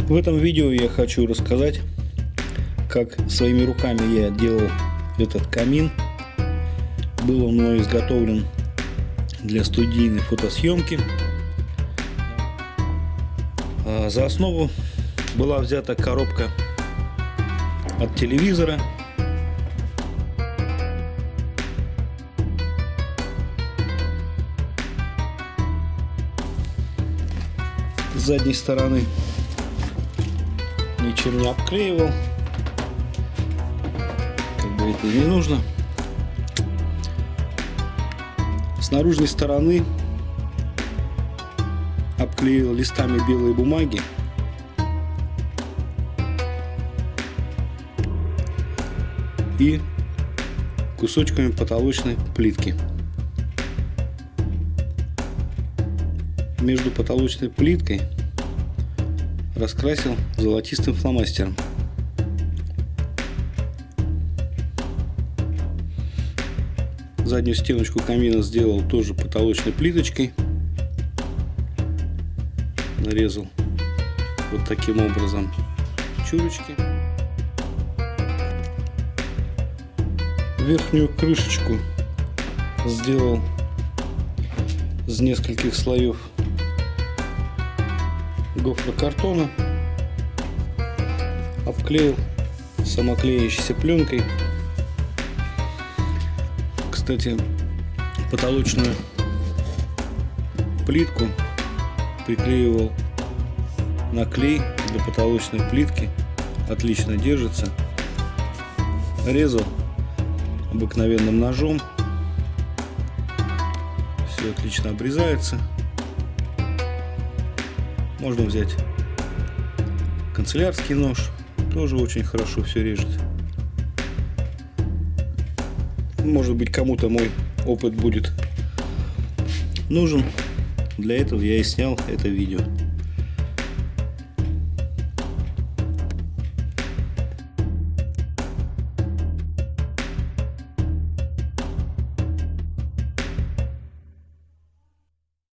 В этом видео я хочу рассказать, как своими руками я делал этот камин. Был он мной изготовлен для студийной фотосъемки. За основу была взята коробка от телевизора. С задней стороны ничем не обклеивал, как бы это и не нужно. С наружной стороны обклеил листами белой бумаги и кусочками потолочной плитки. Между потолочной плиткой раскрасил золотистым фломастером. Заднюю стеночку камина сделал тоже потолочной плиточкой. Нарезал вот таким образом чурочки. Верхнюю крышечку сделал из нескольких слоев гофрокартона, обклеил самоклеящейся пленкой. Кстати, потолочную плитку приклеивал на клей для потолочной плитки, отлично держится. Резал обыкновенным ножом, все отлично обрезается. Можно взять канцелярский нож, тоже очень хорошо все режет. Может быть, кому-то мой опыт будет нужен. Для этого я и снял это видео.